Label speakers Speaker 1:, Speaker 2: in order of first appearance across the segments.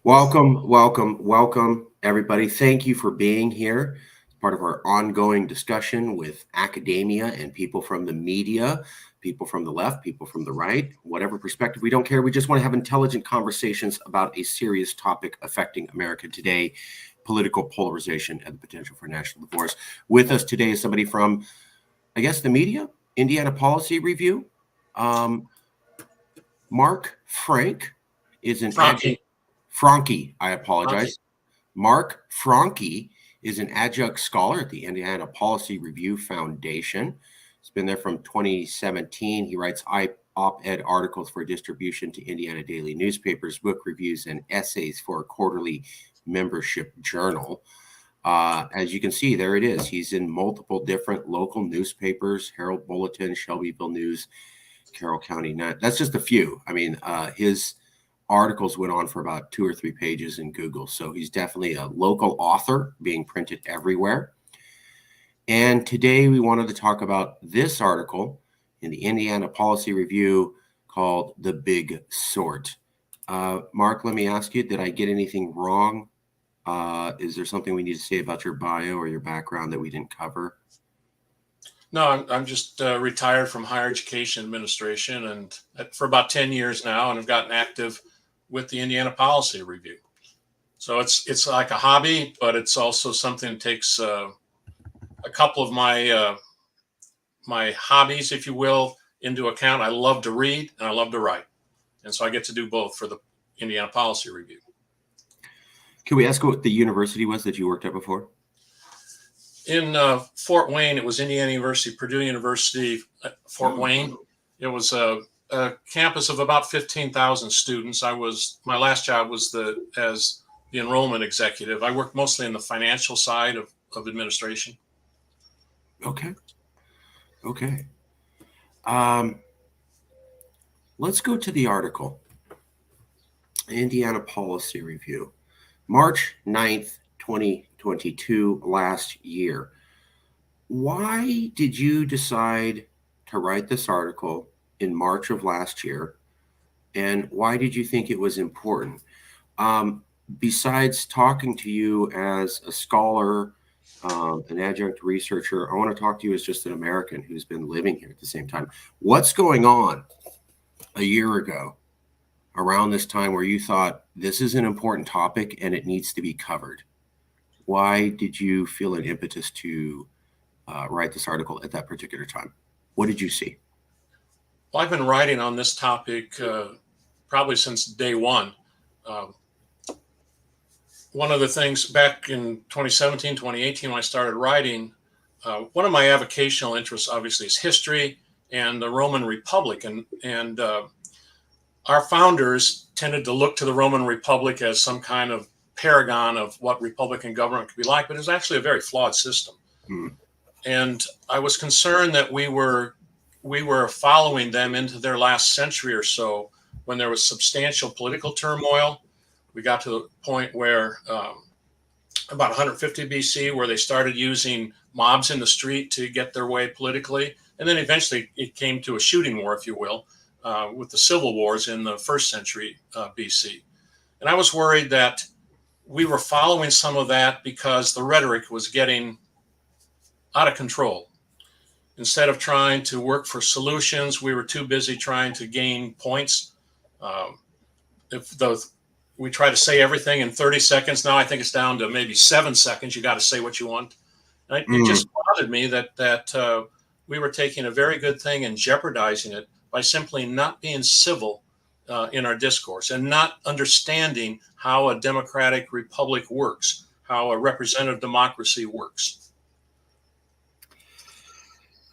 Speaker 1: Welcome, welcome, welcome, everybody. Thank you for being here. It's part of our ongoing discussion with academia and people from the media, people from the left, people from the right, whatever perspective. We don't care. We just want to have intelligent conversations about a serious topic affecting America today, political polarization and the potential for national divorce. With us today is somebody from, I guess, the media, Indiana Policy Review. Mark Frank is an adjunct.
Speaker 2: Franke.
Speaker 1: Franke, I
Speaker 2: Franke.
Speaker 1: apologize. Mark Franke is an adjunct scholar at the Indiana Policy Review Foundation. He's been there from 2017. He writes op-ed articles for distribution to Indiana daily newspapers, book reviews, and essays for a quarterly membership journal. As you can see, there it is. He's in multiple different local newspapers, Herald Bulletin, Shelbyville News, Carroll County Net. That's just a few. I mean, his articles went on for about 2 or 3 pages in Google. So he's definitely a local author being printed everywhere. And today we wanted to talk about this article in the Indiana Policy Review called The Big Sort. Mark, let me ask you, did I get anything wrong? Is there something we need to say about your bio or your background that we didn't cover?
Speaker 2: No, I'm just retired from higher education administration, and for about 10 years now, and I've gotten active with the Indiana Policy Review. So it's like a hobby, but it's also something that takes a couple of my my hobbies, if you will, into account. I love to read and I love to write, and so I get to do both for the Indiana Policy Review.
Speaker 1: Can we ask what the university was that you worked at before?
Speaker 2: In Fort Wayne, it was Indiana University, Purdue University, Fort Wayne. It was a campus of about 15,000 students. My last job was as the enrollment executive. I worked mostly in the financial side of administration.
Speaker 1: Okay. Let's go to the article. Indiana Policy Review, March 9th, 2022, last year. Why did you decide to write this article in March of last year? And why did you think it was important? Besides talking to you as a scholar, an adjunct researcher, I want to talk to you as just an American who's been living here at the same time. What's going on a year ago around this time where you thought this is an important topic and it needs to be covered? Why did you feel an impetus to write this article at that particular time? What did you see?
Speaker 2: Well, I've been writing on this topic probably since day one. One of the things back in 2017, 2018, when I started writing, one of my avocational interests obviously is history and the Roman Republic. And our founders tended to look to the Roman Republic as some kind of paragon of what Republican government could be like, but it was actually a very flawed system. And I was concerned that we were following them into their last century or so, when there was substantial political turmoil. We got to the point where about 150 BC, where they started using mobs in the street to get their way politically. And then eventually it came to a shooting war, if you will, with the civil wars in the first century BC. And I was worried that we were following some of that because the rhetoric was getting out of control. Instead of trying to work for solutions, we were too busy trying to gain points. We try to say everything in 30 seconds. Now I think it's down to maybe 7 seconds. You got to say what you want. And it just bothered me that we were taking a very good thing and jeopardizing it by simply not being civil in our discourse and not understanding how a democratic republic works, how a representative democracy works.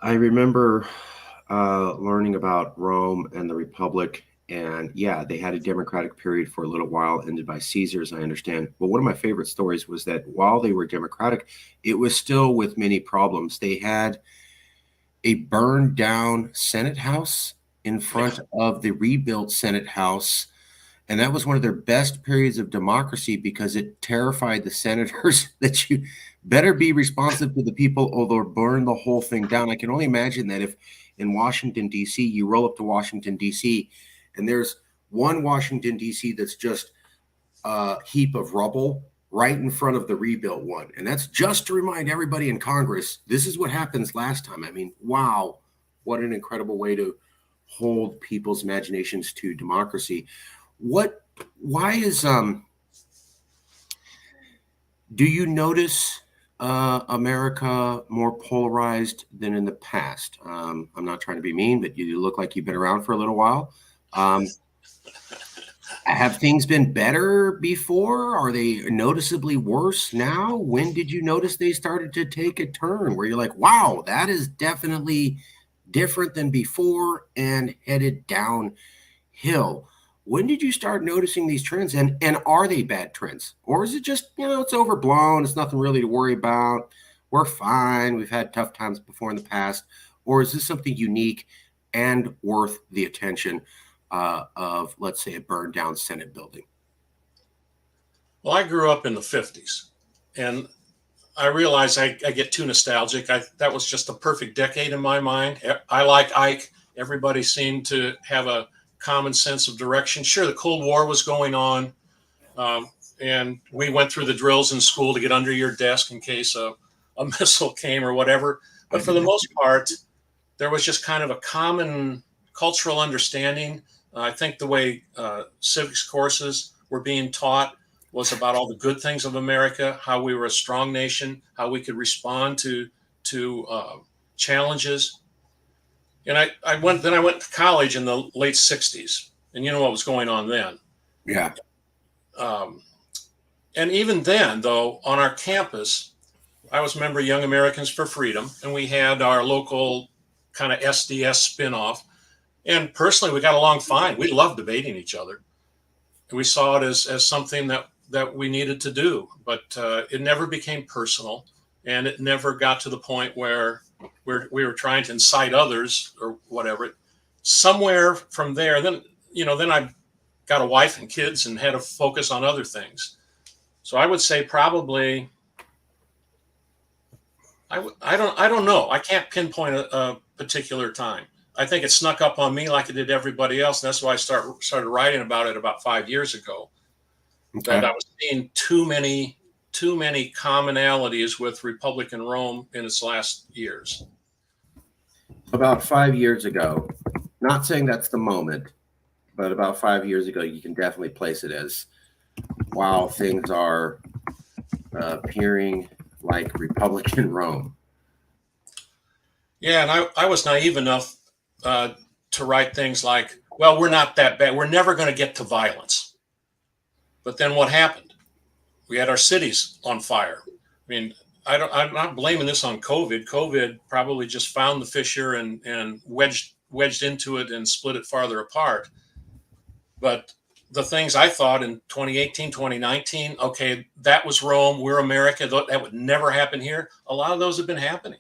Speaker 1: I remember learning about Rome and the Republic, and yeah, they had a democratic period for a little while, ended by Caesar's, I understand. But one of my favorite stories was that while they were democratic, it was still with many problems. They had a burned down Senate House in front of the rebuilt Senate House. And that was one of their best periods of democracy because it terrified the senators that you better be responsive to the people or they'll burn the whole thing down. I can only imagine that if in Washington, D.C., you roll up to Washington, D.C., and there's one Washington, D.C. that's just heap of rubble right in front of the rebuilt one. And that's just to remind everybody in Congress, this is what happens last time. I mean, wow, what an incredible way to hold people's imaginations to democracy. Why is, do you notice America more polarized than in the past? I'm not trying to be mean, but you look like you've been around for a little while. Have things been better before? Are they noticeably worse now? When did you notice they started to take a turn where you're like, wow, that is definitely different than before and headed downhill? When did you start noticing these trends, and are they bad trends? Or is it just, it's overblown, it's nothing really to worry about, we're fine, we've had tough times before in the past? Or is this something unique and worth the attention of, let's say, a burned down Senate building?
Speaker 2: Well, I grew up in the 50s, and I realize I get too nostalgic. That was just a perfect decade in my mind. I like Ike. Everybody seemed to have a common sense of direction. Sure, the Cold War was going on, and we went through the drills in school to get under your desk in case a missile came or whatever. But for the most part, there was just kind of a common cultural understanding. I think the way civics courses were being taught was about all the good things of America, how we were a strong nation, how we could respond to challenges. And I went to college in the late 60s, and you know what was going on then.
Speaker 1: Yeah.
Speaker 2: And even then, though, on our campus, I was a member of Young Americans for Freedom, and we had our local kind of SDS spinoff. And personally, we got along fine. We loved debating each other. And we saw it as something that we needed to do, but it never became personal, and it never got to the point where we were trying to incite others or whatever. Somewhere from there, then I got a wife and kids and had to focus on other things. So I would say probably, I don't know. I can't pinpoint a particular time. I think it snuck up on me like it did everybody else. And that's why I started writing about it about 5 years ago.
Speaker 1: Okay.
Speaker 2: That I was seeing too many commonalities with Republican Rome in its last years.
Speaker 1: About 5 years ago, not saying that's the moment, but about 5 years ago, you can definitely place it as, wow, things are appearing like Republican Rome.
Speaker 2: Yeah, and I was naive enough to write things like, well, we're not that bad. We're never going to get to violence. But then what happened? We had our cities on fire. I mean, I'm not blaming this on COVID. COVID probably just found the fissure and wedged into it and split it farther apart. But the things I thought in 2018, 2019, okay, that was Rome, we're America, that would never happen here. A lot of those have been happening.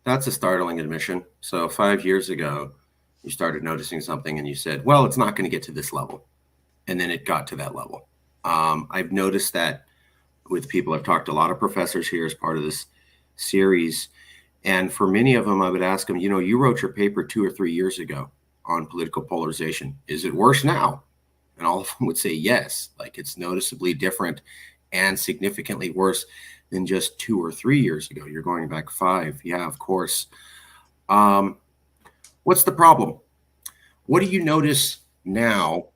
Speaker 1: That's a startling admission. So 5 years ago, you started noticing something and you said, well, it's not going to get to this level. And then it got to that level. I've noticed that with people. I've talked to a lot of professors here as part of this series. And for many of them, I would ask them, you wrote your paper 2 or 3 years ago on political polarization. Is it worse now? And all of them would say yes. Like, it's noticeably different and significantly worse than just 2 or 3 years ago. You're going back 5. Yeah, of course. What's the problem? What do you notice now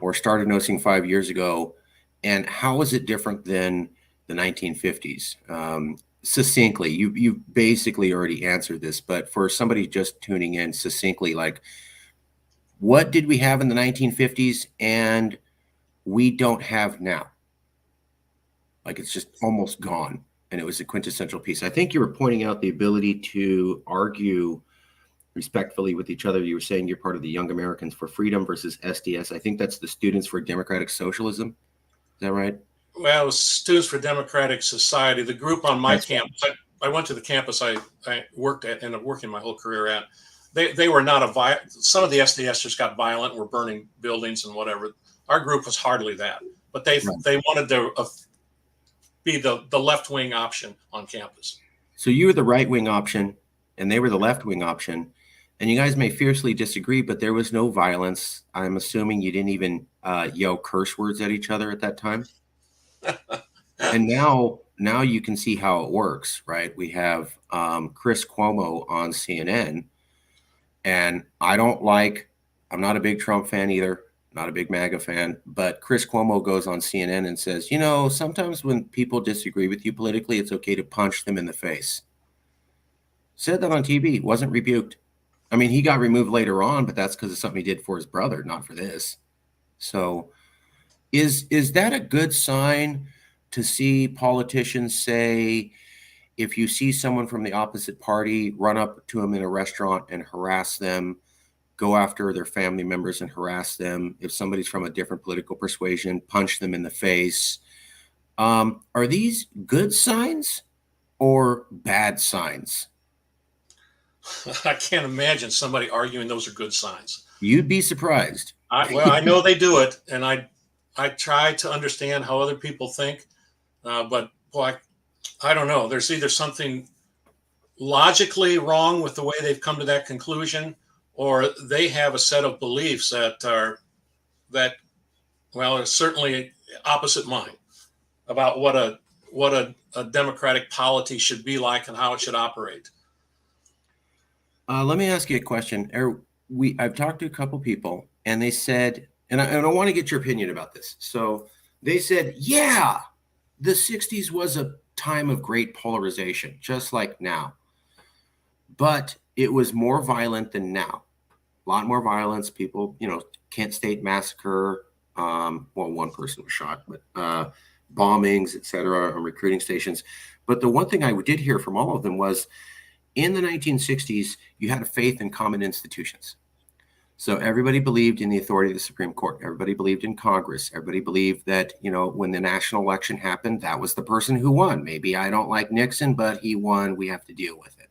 Speaker 1: or started noticing 5 years ago? And how is it different than the 1950s? Succinctly, you basically already answered this, but for somebody just tuning in, succinctly, like, what did we have in the 1950s and we don't have now? Like, it's just almost gone. And it was a quintessential piece. I think you were pointing out the ability to argue respectfully with each other. You were saying you're part of the Young Americans for Freedom versus SDS. I think that's the Students for Democratic Socialism. Is that right?
Speaker 2: Well, it was Students for Democratic Society, the group on my campus. I went to the campus I worked at and I'm working my whole career at. They were not some of the SDS just got violent and were burning buildings and whatever. Our group was hardly that, but they wanted to be the left-wing option on campus.
Speaker 1: So you were the right-wing option and they were the left-wing option, and you guys may fiercely disagree, but there was no violence. I'm assuming you didn't even yell curse words at each other at that time. And now you can see how it works, right? We have Chris Cuomo on CNN, and I'm not a big Trump fan either, not a big MAGA fan, but Chris Cuomo goes on CNN and says, sometimes when people disagree with you politically, it's okay to punch them in the face. Said that on TV, wasn't rebuked. I mean, he got removed later on, but that's because of something he did for his brother, not for this. So is that a good sign to see politicians say, if you see someone from the opposite party, run up to them in a restaurant and harass them, go after their family members and harass them? If somebody's from a different political persuasion, punch them in the face. Are these good signs or bad signs?
Speaker 2: I can't imagine somebody arguing those are good signs.
Speaker 1: You'd be surprised.
Speaker 2: I know they do it, and I try to understand how other people think, but boy, I don't know. There's either something logically wrong with the way they've come to that conclusion, or they have a set of beliefs are certainly opposite mine about what a democratic polity should be like and how it should operate.
Speaker 1: Let me ask you a question. I've talked to a couple people, and they said, and I want to get your opinion about this. So they said, yeah, the 60s was a time of great polarization, just like now. But it was more violent than now. A lot more violence. People, Kent State Massacre. One person was shot, but bombings, etc., on recruiting stations. But the one thing I did hear from all of them was, in the 1960s, you had a faith in common institutions. So everybody believed in the authority of the Supreme Court. Everybody believed in Congress. Everybody believed that, when the national election happened, that was the person who won. Maybe I don't like Nixon, but he won. We have to deal with it.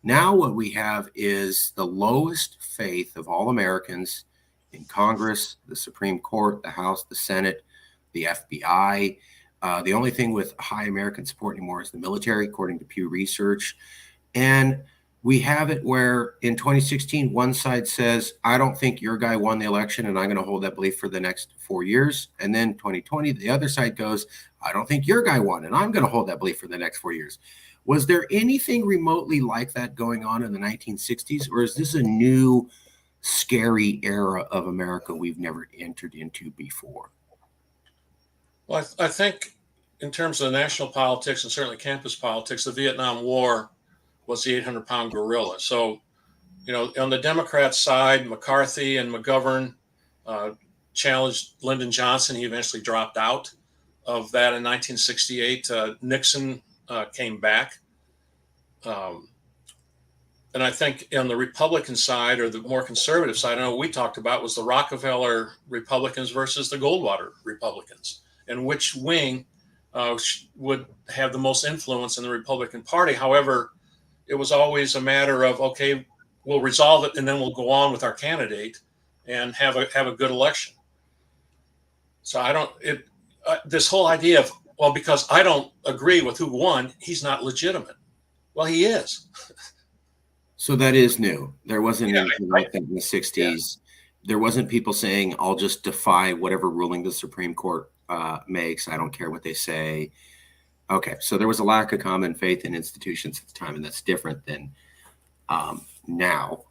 Speaker 1: Now what we have is the lowest faith of all Americans in Congress, the Supreme Court, the House, the Senate, the FBI. The only thing with high American support anymore is the military, according to Pew Research. And we have it where in 2016, one side says, I don't think your guy won the election, and I'm going to hold that belief for the next 4 years. And then 2020, the other side goes, I don't think your guy won, and I'm going to hold that belief for the next 4 years. Was there anything remotely like that going on in the 1960s, or is this a new, scary era of America we've never entered into before?
Speaker 2: Well, I think in terms of national politics and certainly campus politics, the Vietnam War was the 800-pound gorilla. So, on the Democrat side, McCarthy and McGovern challenged Lyndon Johnson. He eventually dropped out of that in 1968. Nixon came back. And I think on the Republican side, or the more conservative side, I know what we talked about was the Rockefeller Republicans versus the Goldwater Republicans, and which wing would have the most influence in the Republican Party. However, it was always a matter of, okay, we'll resolve it and then we'll go on with our candidate and have a good election. So this whole idea of, because I don't agree with who won, he's not legitimate. Well, he is.
Speaker 1: So that is new. There wasn't anything like that in the 60s. Yeah. There wasn't people saying, I'll just defy whatever ruling the Supreme Court makes. I don't care what they say. Okay, so there was a lack of common faith in institutions at the time, and that's different than now.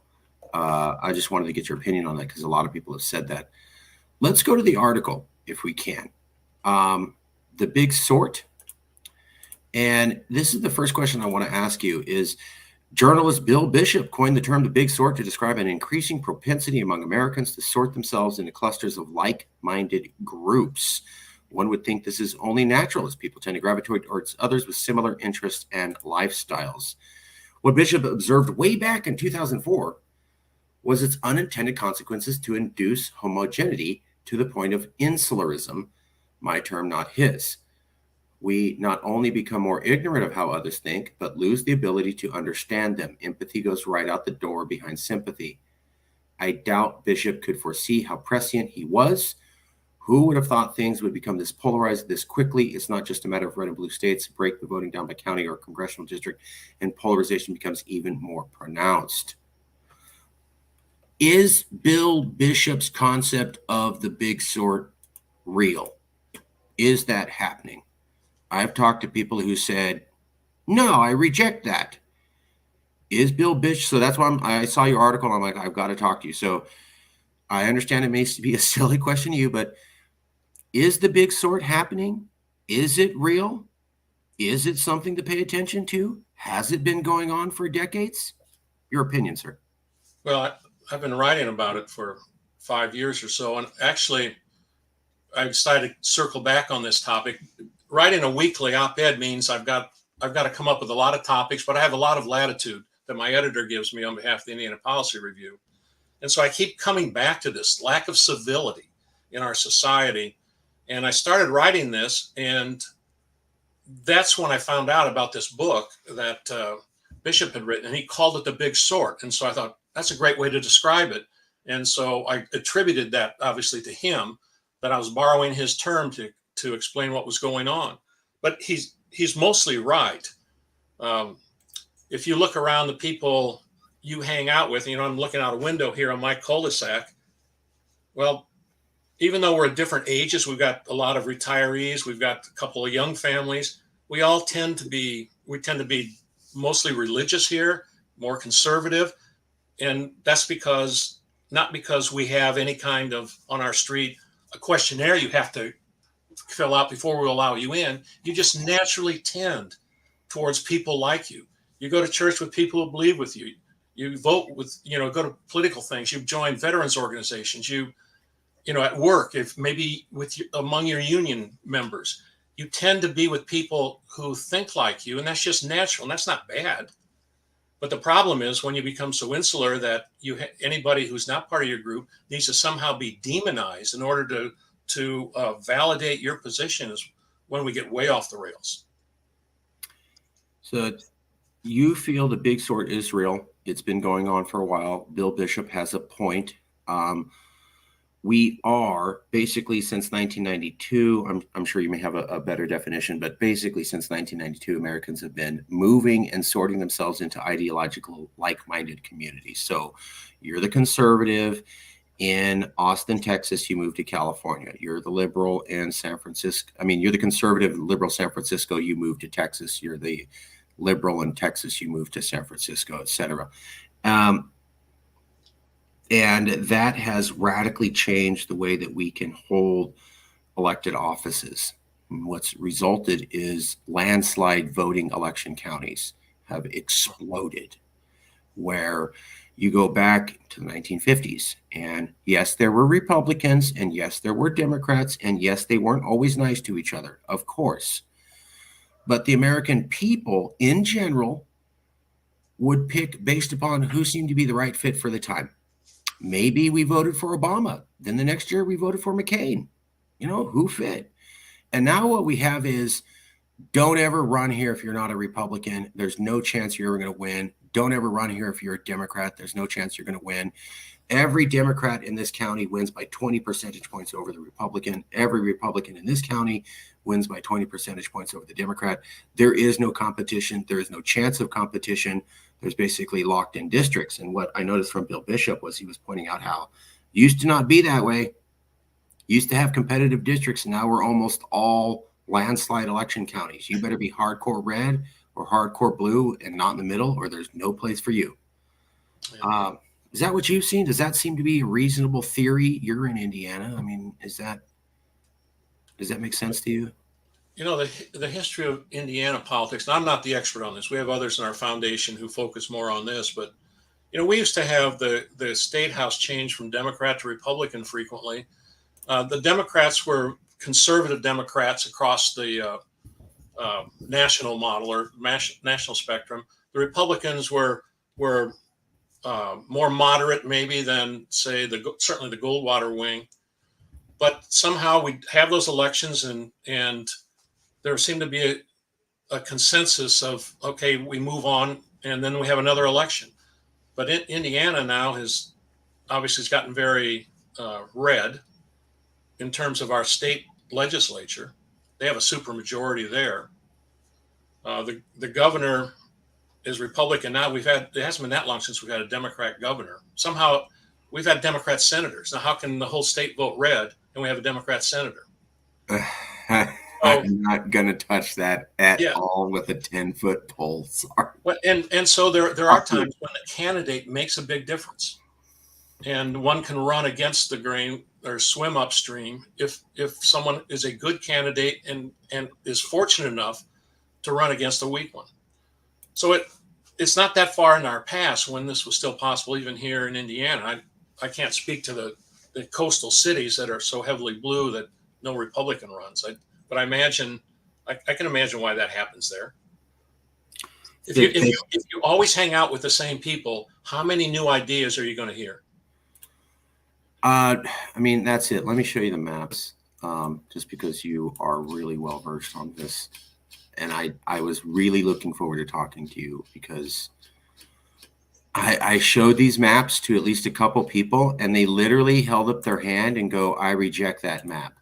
Speaker 1: I just wanted to get your opinion on that because a lot of people have said that. Let's go to the article, if we can. The Big Sort. And this is the first question I want to ask you is, journalist Bill Bishop coined the term the Big Sort to describe an increasing propensity among Americans to sort themselves into clusters of like-minded groups. One would think this is only natural, as people tend to gravitate towards others with similar interests and lifestyles. What Bishop observed way back in 2004 was its unintended consequences to induce homogeneity to the point of insularism, my term, not his. We not only become more ignorant of how others think, but lose the ability to understand them. Empathy goes right out the door behind sympathy. I doubt Bishop could foresee how prescient he was. Who would have thought things would become this polarized this quickly? It's not just a matter of red and blue states break the voting down by county or congressional district, and polarization becomes even more pronounced. Is Bill Bishop's concept of the big sort real? Is that happening? I've talked to people who said, no, I reject that. Is Bill Bishop? So that's why I saw your article. I'm like, I've got to talk to you. So I understand it may be a silly question to you, but is the big sort happening? Is it real? Is it something to pay attention to? Has it been going on for decades? Your opinion, sir.
Speaker 2: Well, I've been writing about it for 5 years or so, and actually, I decided to circle back on this topic. Writing a weekly op-ed means I've got to come up with a lot of topics, but I have a lot of latitude that my editor gives me on behalf of the Indiana Policy Review. And so I keep coming back to this lack of civility in our society. And I started writing this, and that's when I found out about this book that Bishop had written, and he called it The Big Sort. And so I thought, that's a great way to describe it. And so I attributed that obviously to him, that I was borrowing his term to explain what was going on. But he's mostly right. If you look around the people you hang out with, I'm looking out a window here on my cul-de-sac. Well, even though we're at different ages, we've got a lot of retirees, we've got a couple of young families. We tend to be mostly religious here, more conservative. And that's not because we have any kind of, on our street, a questionnaire you have to fill out before we allow you in. You just naturally tend towards people like you. You go to church with people who believe with you. You vote with, go to political things. You join veterans organizations. At work, if maybe among your union members, you tend to be with people who think like you, and that's just natural, and that's not bad. But the problem is when you become so insular that anybody who's not part of your group needs to somehow be demonized in order to validate your position, is when we get way off the rails.
Speaker 1: So you feel the big sort is real. It's been going on for a while. Bill Bishop has a point. We are basically, since 1992, I'm sure you may have a better definition, but basically since 1992, Americans have been moving and sorting themselves into ideological like-minded communities. So you're the conservative in Austin, Texas, you move to California. You're the liberal in San Francisco. You're the conservative liberal San Francisco, you move to Texas. You're the liberal in Texas, you move to San Francisco, et cetera. And that has radically changed the way that we can hold elected offices. What's resulted is landslide voting election counties have exploded, where you go back to the 1950s, and yes, there were Republicans, and yes, there were Democrats, and yes, they weren't always nice to each other, of course. But the American people in general would pick based upon who seemed to be the right fit for the time. Maybe we voted for Obama. Then the next year we voted for McCain. Who fit? And now what we have is, don't ever run here if you're not a Republican. There's no chance you're ever going to win. Don't ever run here if you're a Democrat. There's no chance you're going to win. Every Democrat in this county wins by 20 percentage points over the Republican. Every Republican in this county wins by 20 percentage points over the Democrat. There is no competition. There is no chance of competition. There's basically locked in districts. And what I noticed from Bill Bishop was he was pointing out how it used to not be that way. Used to have competitive districts. And now we're almost all landslide election counties. You better be hardcore red or hardcore blue and not in the middle, or there's no place for you. Yeah. Is that what you've seen? Does that seem to be a reasonable theory? You're in Indiana. Does that make sense to you?
Speaker 2: The history of Indiana politics, and I'm not the expert on this. We have others in our foundation who focus more on this, but we used to have the state house change from Democrat to Republican frequently. The Democrats were conservative Democrats across the national model or national spectrum. The Republicans were more moderate maybe than, say, certainly the Goldwater wing. But somehow we have those elections, and there seemed to be a consensus of, okay, we move on, and then we have another election. But Indiana now has gotten very red in terms of our state legislature. They have a supermajority there. The governor is Republican now. It hasn't been that long since we've had a Democrat governor. Somehow we've had Democrat senators. Now, how can the whole state vote red and we have a Democrat senator?
Speaker 1: I'm not going to touch that at
Speaker 2: Yeah.
Speaker 1: all with a 10-foot pole. Sorry.
Speaker 2: Well, and so there are times when the candidate makes a big difference, and one can run against the grain or swim upstream if someone is a good candidate and is fortunate enough to run against a weak one. So it's not that far in our past when this was still possible, even here in Indiana. I can't speak to the coastal cities that are so heavily blue that no Republican runs. But I imagine I can imagine why that happens there. If you always hang out with the same people, how many new ideas are you going to hear?
Speaker 1: I mean, that's it. Let me show you the maps, just because you are really well versed on this. And I was really looking forward to talking to you because I showed these maps to at least a couple people, and they literally held up their hand and go, "I reject that map."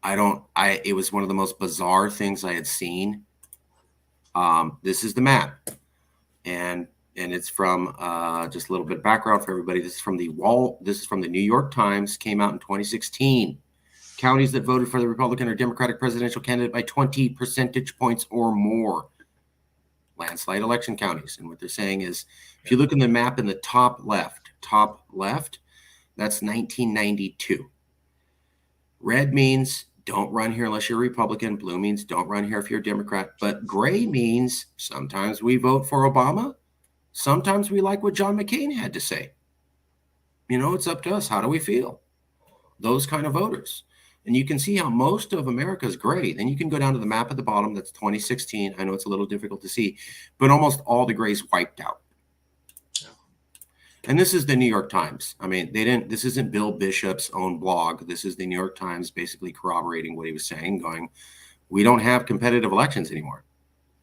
Speaker 1: It was one of the most bizarre things I had seen. This is the map, and it's from just a little bit of background for everybody. This is from the New York Times, came out in 2016. Counties that voted for the Republican or Democratic presidential candidate by 20 percentage points or more. Landslide election counties. And what they're saying is, if you look in the map in the top left, that's 1992. Red means don't run here unless you're a Republican. Blue means don't run here if you're a Democrat. But gray means sometimes we vote for Obama. Sometimes we like what John McCain had to say. It's up to us. How do we feel? Those kind of voters. And you can see how most of America is gray. Then you can go down to the map at the bottom. That's 2016. I know it's a little difficult to see, but almost all the grays wiped out. Yeah. And this is the New York Times. I mean, this isn't Bill Bishop's own blog. This is the New York Times basically corroborating what he was saying, going, we don't have competitive elections anymore,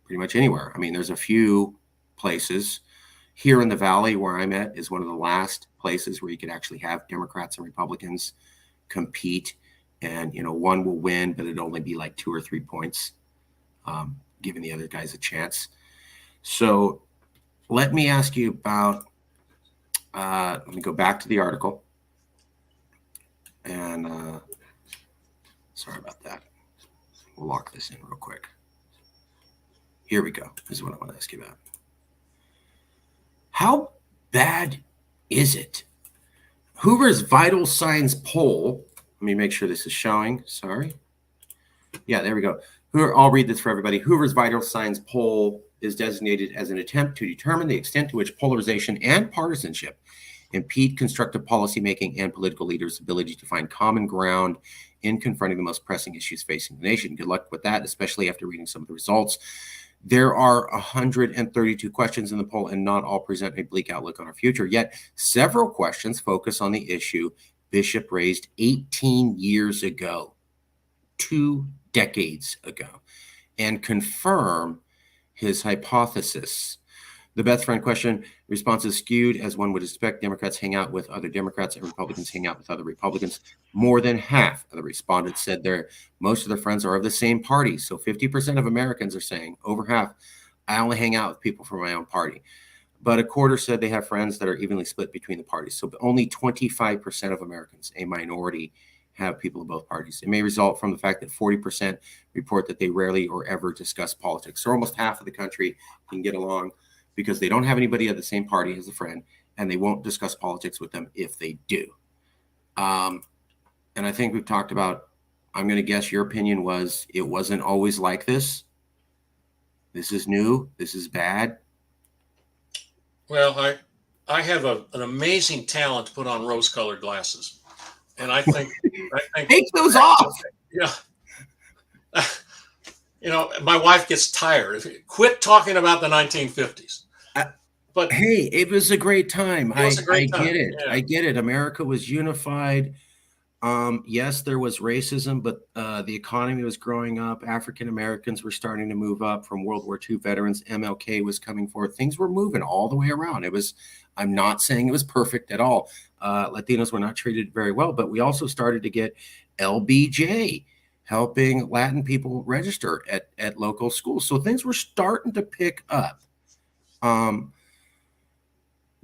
Speaker 1: pretty much anywhere. I mean, there's a few places. Here in the Valley where I'm at is one of the last places where you could actually have Democrats and Republicans compete. And, one will win, but it'd only be like 2 or 3 points, giving the other guys a chance. So let me ask you about, let me go back to the article. And sorry about that. We'll lock this in real quick. Here we go. This is what I want to ask you about. How bad is it? Hoover's vital signs poll. Let me make sure this is showing. Sorry. Yeah, there we go. I'll read this for everybody. Hoover's vital signs poll is designated as an attempt to determine the extent to which polarization and partisanship impede constructive policymaking and political leaders' ability to find common ground in confronting the most pressing issues facing the nation. Good luck with that, especially after reading some of the results. There are 132 questions in the poll, and not all present a bleak outlook on our future. Yet, several questions focus on the issue Bishop raised 18 years ago, 2 decades ago, and confirm his hypothesis. The best friend question response is skewed, as one would expect. Democrats hang out with other Democrats and Republicans hang out with other Republicans. More than half of the respondents said most of their friends are of the same party. So 50% of Americans are saying, over half, I only hang out with people from my own party. But a quarter said they have friends that are evenly split between the parties. So only 25% of Americans, a minority, have people of both parties. It may result from the fact that 40% report that they rarely or ever discuss politics. So almost half of the country can get along because they don't have anybody of the same party as a friend, and they won't discuss politics with them if they do. And I think we've talked about, I'm going to guess your opinion was it wasn't always like this. This is new. This is bad.
Speaker 2: Well, I have an amazing talent to put on rose-colored glasses, and I think
Speaker 1: take those off.
Speaker 2: Yeah. My wife gets tired. Quit talking about the 1950s. But
Speaker 1: hey, it was a great time.
Speaker 2: It was a great time.
Speaker 1: Get it.
Speaker 2: Yeah.
Speaker 1: I get it. America was unified. Yes, there was racism, but the economy was growing up. African Americans were starting to move up from World War II veterans. MLK was coming forward. Things were moving all the way around. I'm not saying it was perfect at all. Latinos were not treated very well, but we also started to get LBJ helping Latin people register at local schools. So things were starting to pick up.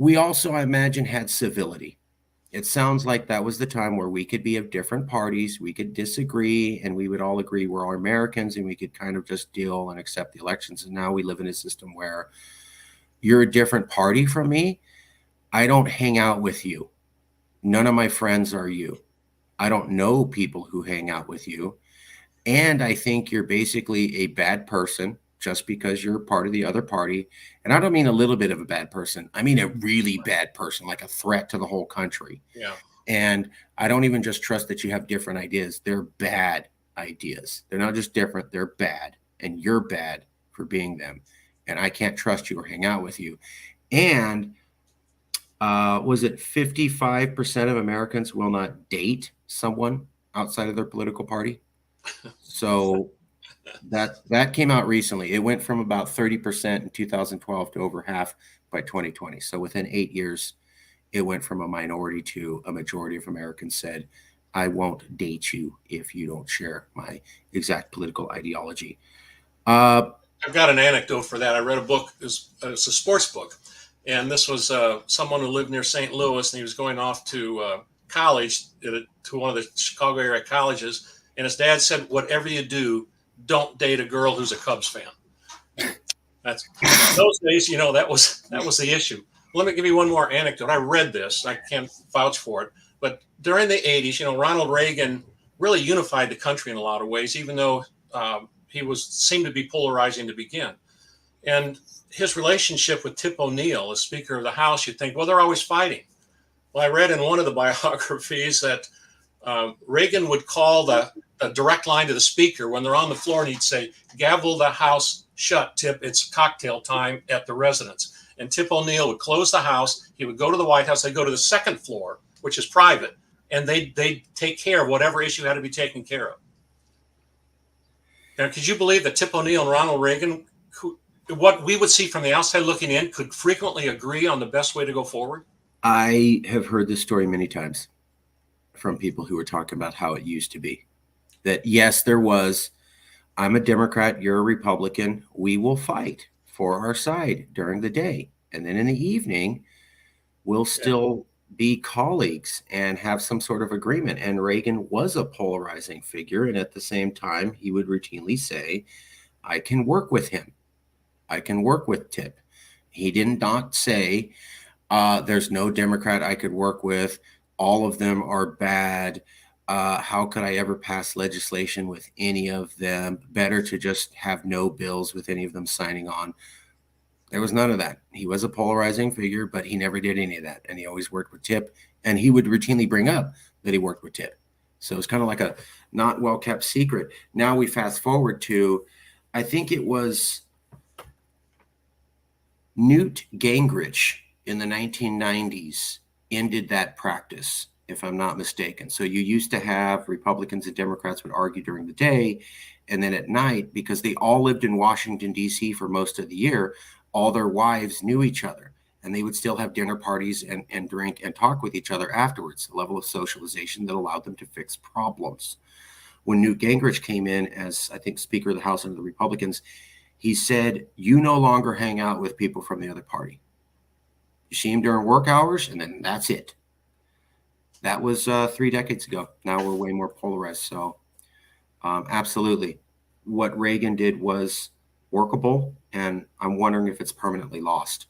Speaker 1: We also, I imagine, had civility. It sounds like that was the time where we could be of different parties, we could disagree, and we would all agree we're all Americans and we could kind of just deal and accept the elections. And now we live in a system where you're a different party from me. I don't hang out with you. None of my friends are you. I don't know people who hang out with you. And I think you're basically a bad person just because you're part of the other party. And I don't mean a little bit of a bad person. I mean a really bad person, like a threat to the whole country.
Speaker 2: Yeah.
Speaker 1: And I don't even just trust that you have different ideas. They're bad ideas. They're not just different, they're bad. And you're bad for being them. And I can't trust you or hang out with you. And was it 55% of Americans will not date someone outside of their political party? So that came out recently. It went from about 30% in 2012 to over half by 2020. So within 8 years, it went from a minority to a majority of Americans said, I won't date you if you don't share my exact political ideology.
Speaker 2: I've got an anecdote for that. I read a book, it's a sports book, and this was someone who lived near St. Louis, and he was going off to college, to one of the Chicago area colleges, and his dad said, whatever you do, don't date a girl who's a Cubs fan. That's those days, that was the issue. Let me give you one more anecdote. I read this. I can't vouch for it, but during the 80s, Ronald Reagan really unified the country in a lot of ways, even though he seemed to be polarizing to begin. And his relationship with Tip O'Neill, as Speaker of the House, you'd think, well, they're always fighting. Well, I read in one of the biographies that Reagan would call the direct line to the Speaker when they're on the floor, and he'd say, gavel the House shut, Tip, it's cocktail time at the residence. And Tip O'Neill would close the House. He would go to the White House. They'd go to the second floor, which is private, and they'd take care of whatever issue had to be taken care of. Now, could you believe that Tip O'Neill and Ronald Reagan, what we would see from the outside looking in, could frequently agree on the best way to go forward?
Speaker 1: I have heard this story many times from people who were talking about how it used to be. That, yes, there was, I'm a Democrat, you're a Republican, we will fight for our side during the day. And then in the evening, we'll still be colleagues and have some sort of agreement. And Reagan was a polarizing figure. And at the same time, he would routinely say, I can work with him. I can work with Tip. He did not say, there's no Democrat I could work with. All of them are bad. How could I ever pass legislation with any of them? Better to just have no bills with any of them signing on. There was none of that. He was a polarizing figure, but he never did any of that. And he always worked with Tip. And he would routinely bring up that he worked with Tip. So it's kind of like a not well-kept secret. Now we fast forward to, I think it was Newt Gingrich in the 1990s ended that practice, if I'm not mistaken. So you used to have Republicans and Democrats would argue during the day, and then at night, because they all lived in Washington, D.C. for most of the year, all their wives knew each other, and they would still have dinner parties and drink and talk with each other afterwards, a level of socialization that allowed them to fix problems. When Newt Gingrich came in as, I think, Speaker of the House under the Republicans, he said, you no longer hang out with people from the other party. You see him during work hours, and then that's it. That was 3 decades ago. Now we're way more polarized. So absolutely. What Reagan did was workable, and I'm wondering if it's permanently lost.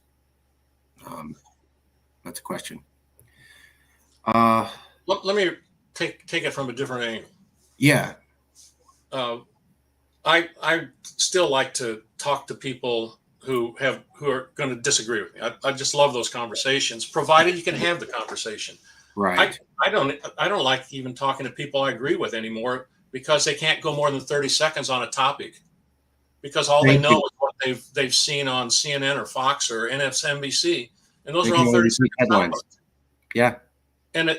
Speaker 1: That's a question.
Speaker 2: Let me take it from a different angle.
Speaker 1: Yeah.
Speaker 2: I still like to talk to people who are going to disagree with me. I just love those conversations, provided you can have the conversation.
Speaker 1: Right.
Speaker 2: I don't like even talking to people I agree with anymore because they can't go more than 30 seconds on a topic because all they know is what they've seen on CNN or Fox or MSNBC, and those are all 30-second headlines.
Speaker 1: Yeah.
Speaker 2: And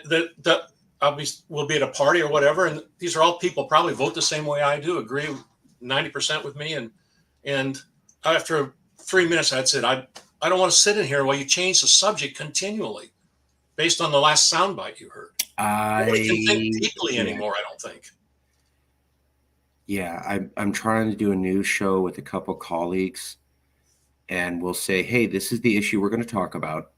Speaker 2: we'll be at a party or whatever, and these are all people probably vote the same way I do, agree 90% with me, and after 3 minutes, I'd said, I don't want to sit in here while you change the subject continually based on the last soundbite you heard. Nobody can think deeply anymore, I don't think.
Speaker 1: Yeah, I'm trying to do a news show with a couple colleagues, and we'll say, hey, this is the issue we're going to talk about.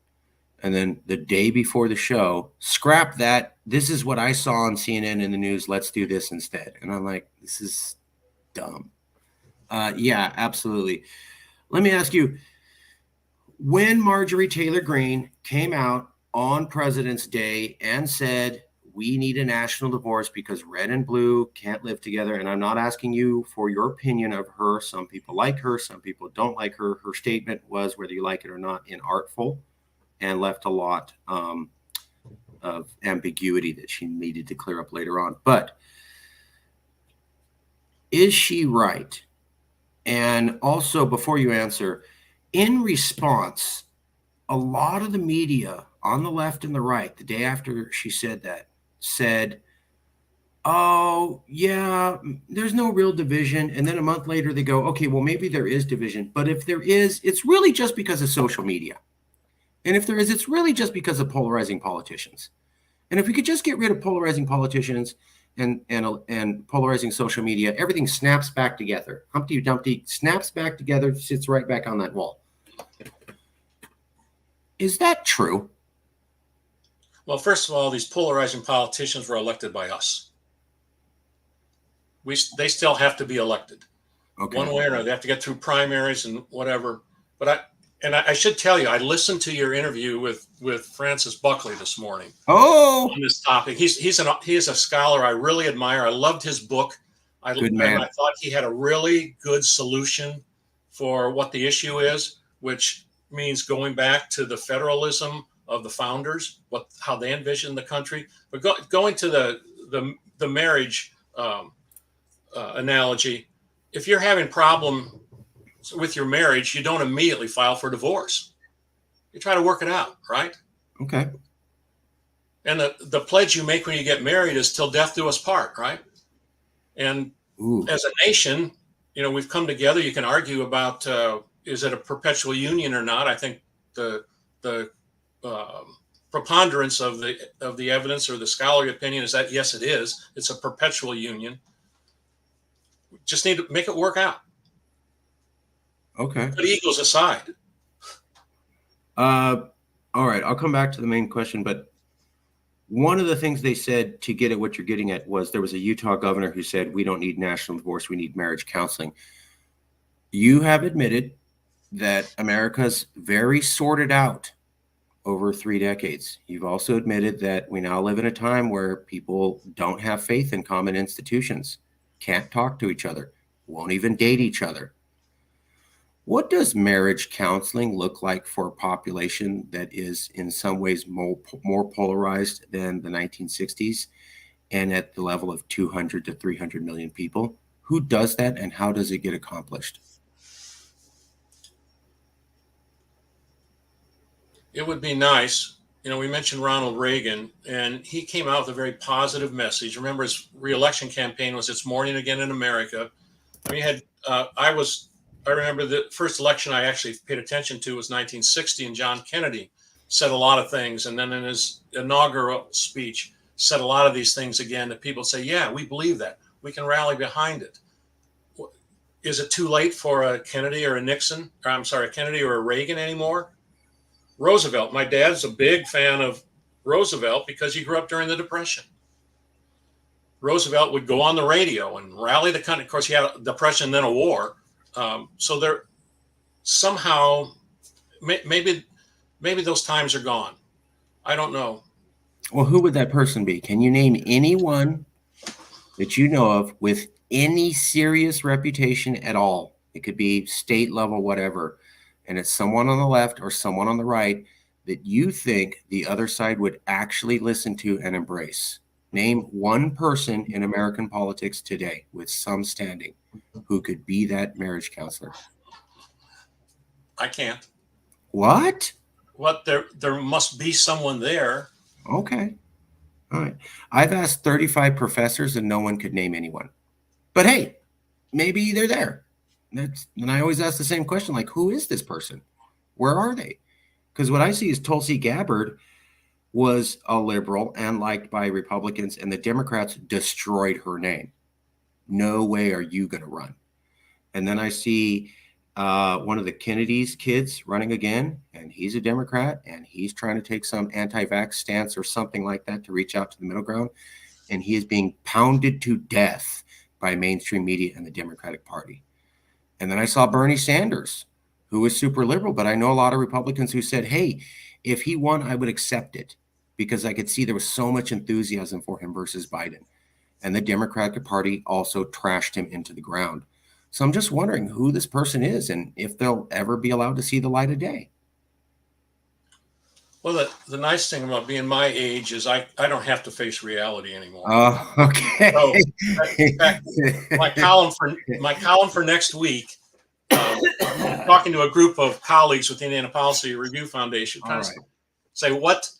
Speaker 1: And then the day before the show, scrap that. This is what I saw on CNN in the news. Let's do this instead. And I'm like, this is dumb. Yeah, absolutely. Let me ask you, when Marjorie Taylor Greene came out on President's Day and said, we need a national divorce because red and blue can't live together. And I'm not asking you for your opinion of her. Some people like her, some people don't like her. Her statement was, whether you like it or not, inartful, and left a lot of ambiguity that she needed to clear up later on. But is she right? And also, before you answer, in response, a lot of the media on the left and the right, the day after she said that, said, oh, yeah, there's no real division. And then a month later, they go, okay, well, maybe there is division. But if there is, it's really just because of social media. And if there is, it's really just because of polarizing politicians. And if we could just get rid of polarizing politicians and polarizing social media, everything snaps back together. Humpty Dumpty snaps back together, sits right back on that wall. Is that true?
Speaker 2: Well, first of all, these polarizing politicians were elected by us. They still have to be elected,
Speaker 1: Okay.
Speaker 2: one way or another. They have to get through primaries and whatever. But I should tell you, I listened to your interview with Francis Buckley this morning.
Speaker 1: Oh,
Speaker 2: on this topic. He is a scholar I really admire. I loved his book.
Speaker 1: Good man.
Speaker 2: I thought he had a really good solution for what the issue is, which means going back to the federalism of the founders, how they envisioned the country. But going to the marriage analogy, if you're having problem with your marriage, you don't immediately file for divorce. You try to work it out, right?
Speaker 1: Okay.
Speaker 2: And the pledge you make when you get married is till death do us part, right? And
Speaker 1: Ooh.
Speaker 2: As a nation, we've come together. You can argue about is it a perpetual union or not? I think the preponderance of the evidence or the scholarly opinion is that yes, it is. It's a perpetual union. We just need to make it work out.
Speaker 1: Okay.
Speaker 2: Put egos aside.
Speaker 1: All right. I'll come back to the main question, but one of the things they said to get at what you're getting at was there was a Utah governor who said, we don't need national divorce, we need marriage counseling. You have admitted that America's very sorted out over 3 decades. You've also admitted that we now live in a time where people don't have faith in common institutions, can't talk to each other, won't even date each other. What does marriage counseling look like for a population that is in some ways more polarized than the 1960s and at the level of 200 to 300 million people? Who does that and how does it get accomplished?
Speaker 2: It would be nice. We mentioned Ronald Reagan, and he came out with a very positive message. Remember, his re-election campaign was "It's Morning Again in America." I mean, I remember the first election I actually paid attention to was 1960, and John Kennedy said a lot of things. And then in his inaugural speech, said a lot of these things again that people say, yeah, we believe that. We can rally behind it. Is it too late for a Kennedy or a Nixon? Or, I'm sorry, a Kennedy or a Reagan anymore? Roosevelt. My dad's a big fan of Roosevelt because he grew up during the Depression. Roosevelt would go on the radio and rally the country. Of course, he had a depression, then a war. So there somehow, maybe those times are gone. I don't know.
Speaker 1: Well, who would that person be? Can you name anyone that you know of with any serious reputation at all? It could be state level, whatever. And it's someone on the left or someone on the right that you think the other side would actually listen to and embrace. Name one person in American politics today with some standing who could be that marriage counselor.
Speaker 2: I can't.
Speaker 1: What?
Speaker 2: What? There must be someone there.
Speaker 1: Okay. All right. I've asked 35 professors and no one could name anyone. But hey, maybe they're there. And I always ask the same question, like, who is this person? Where are they? Because what I see is Tulsi Gabbard was a liberal and liked by Republicans, and the Democrats destroyed her name. No way are you going to run. And then I see one of the Kennedy's kids running again, and he's a Democrat, and he's trying to take some anti-vax stance or something like that to reach out to the middle ground, and he is being pounded to death by mainstream media and the Democratic Party. And then I saw Bernie Sanders, who was super liberal, but I know a lot of Republicans who said, hey, if he won, I would accept it, because I could see there was so much enthusiasm for him versus Biden. And the Democratic Party also trashed him into the ground. So I'm just wondering who this person is and if they'll ever be allowed to see the light of day.
Speaker 2: Well, the nice thing about being my age is I don't have to face reality anymore.
Speaker 1: Oh, okay.
Speaker 2: So, in fact, my column for next week, I'm talking to a group of colleagues with the Indiana Policy Review Foundation, trying to say what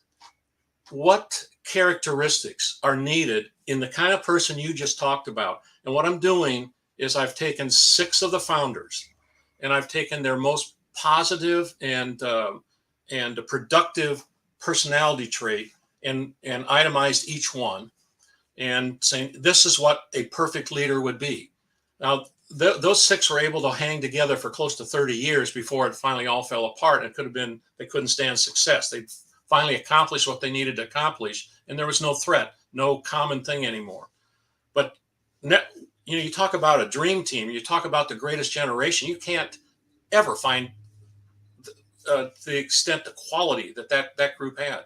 Speaker 2: characteristics are needed in the kind of person you just talked about. And what I'm doing is I've taken 6 of the founders, and I've taken their most positive and productive personality trait and itemized each one, and saying this is what a perfect leader would be. Now, those 6 were able to hang together for close to 30 years before it finally all fell apart. It could have been they couldn't stand success. They finally accomplished what they needed to accomplish, and there was no threat, no common thing anymore. But you talk about a dream team, you talk about the greatest generation. You can't ever find the extent, the quality that group had.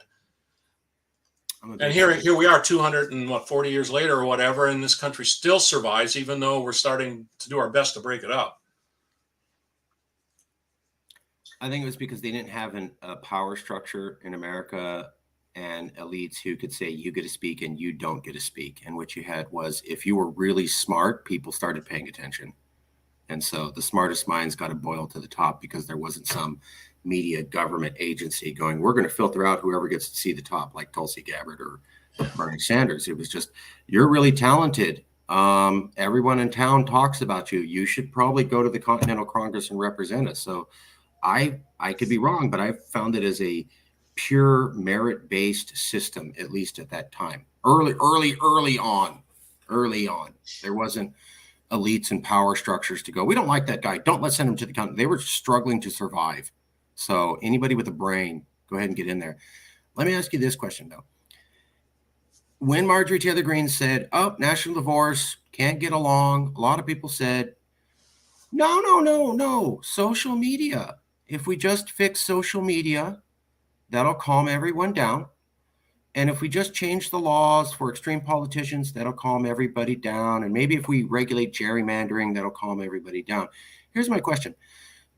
Speaker 2: And here we are 240 years later or whatever, and this country still survives, even though we're starting to do our best to break it up.
Speaker 1: I think it was because they didn't have a power structure in America and elites who could say you get to speak and you don't get to speak. And what you had was, if you were really smart, people started paying attention. And so the smartest minds got to boil to the top, because there wasn't some media government agency going, we're going to filter out whoever gets to see the top, like Tulsi Gabbard or Bernie Sanders. It was just, you're really talented. Everyone in town talks about you. You should probably go to the Continental Congress and represent us. So I could be wrong, but I found it as a pure merit-based system, at least at that time. Early on. There wasn't elites and power structures to go, we don't like that guy, let's send him to the continent. They were struggling to survive. So anybody with a brain, go ahead and get in there. Let me ask you this question, though. When Marjorie Taylor Greene said, national divorce, can't get along, a lot of people said, no, social media. If we just fix social media, that'll calm everyone down. And if we just change the laws for extreme politicians, that'll calm everybody down. And maybe if we regulate gerrymandering, that'll calm everybody down. Here's my question.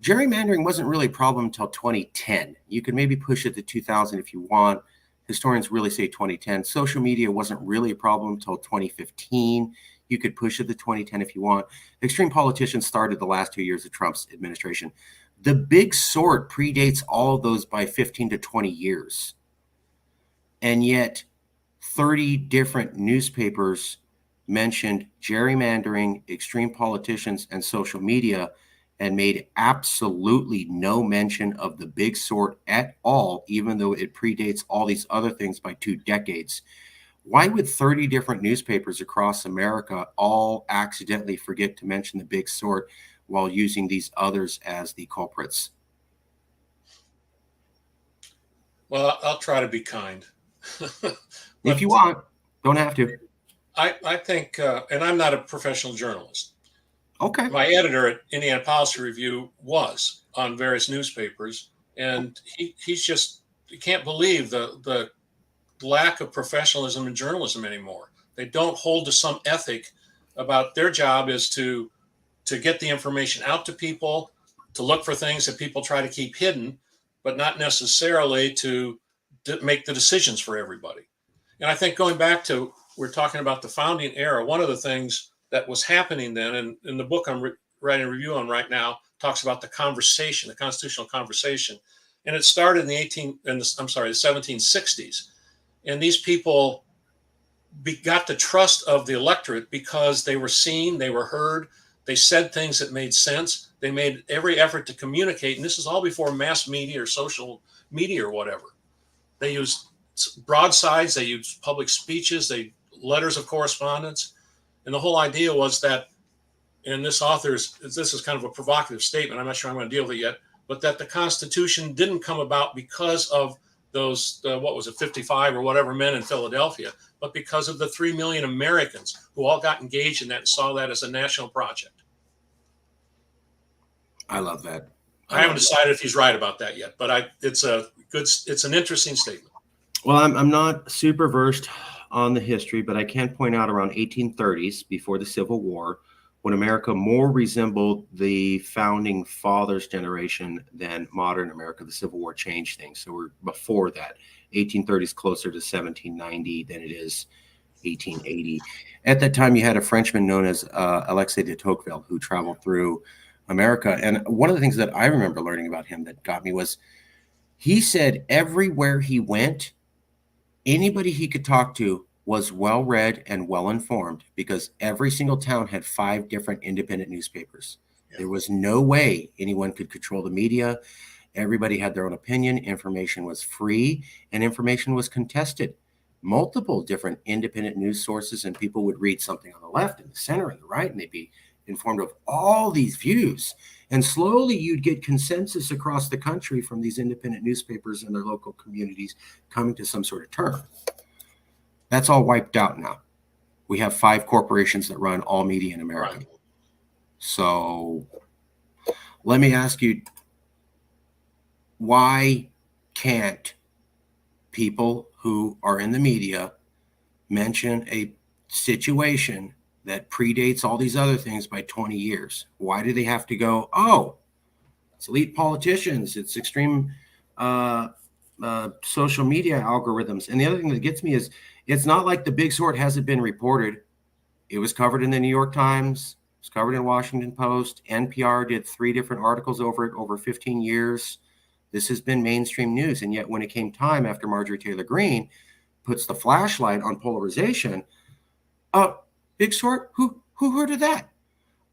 Speaker 1: Gerrymandering wasn't really a problem until 2010. You could maybe push it to 2000 if you want. Historians really say 2010. Social media wasn't really a problem until 2015. You could push it to 2010 if you want. Extreme politicians started the last 2 years of Trump's administration. The big sort predates all of those by 15 to 20 years. And yet 30 different newspapers mentioned gerrymandering, extreme politicians, and social media, and made absolutely no mention of the big sort at all, even though it predates all these other things by 2 decades. Why would 30 different newspapers across America all accidentally forget to mention the big sort while using these others as the culprits?
Speaker 2: Well, I'll try to be kind.
Speaker 1: If you want, don't have to.
Speaker 2: I think, and I'm not a professional journalist.
Speaker 1: Okay.
Speaker 2: My editor at Indiana Policy Review was on various newspapers, and he can't believe the lack of professionalism in journalism anymore. They don't hold to some ethic about their job is to get the information out to people, to look for things that people try to keep hidden, but not necessarily to make the decisions for everybody. And I think going back to, we're talking about the founding era, one of the things that was happening then, and in the book I'm writing a review on right now, talks about the conversation, the constitutional conversation. And it started in the 1760s. And these people got the trust of the electorate because they were seen, they were heard, they said things that made sense. They made every effort to communicate. And this is all before mass media or social media or whatever. They used broadsides, they used public speeches, letters of correspondence. And the whole idea was that and this is kind of a provocative statement. I'm not sure I'm going to deal with it yet, but that the Constitution didn't come about because of those, what was it, 55 or whatever men in Philadelphia, but because of the 3 million Americans who all got engaged in that and saw that as a national project.
Speaker 1: I love that.
Speaker 2: I haven't decided if he's right about that yet, but it's an interesting statement.
Speaker 1: Well, I'm not super versed on the history, but I can point out around 1830s, before the Civil War, when America more resembled the founding fathers generation than modern America. The Civil War changed things. So we're before that. 1830s closer to 1790 than it is 1880. At that time, you had a Frenchman known as Alexis de Tocqueville, who traveled through America. And one of the things that I remember learning about him that got me was he said everywhere he went, anybody he could talk to was well read and well informed, because every single town had 5 different independent newspapers. Yeah. There was no way anyone could control the media. Everybody had their own opinion. Information was free and information was contested. Multiple different independent news sources, and people would read something on the left and the center and the right, and they'd be informed of all these views. And slowly you'd get consensus across the country from these independent newspapers and their local communities coming to some sort of term. That's all wiped out now. We have 5 corporations that run all media in America. Right. So let me ask you, why can't people who are in the media mention a situation that predates all these other things by 20 years? Why do they have to go, oh, it's elite politicians, it's extreme social media algorithms? And the other thing that gets me is, it's not like the big sort hasn't been reported. It was covered in the New York Times, it was covered in Washington Post. NPR did 3 different articles over it over 15 years. This has been mainstream news. And yet when it came time after Marjorie Taylor Greene puts the flashlight on polarization, big sort, who heard of that?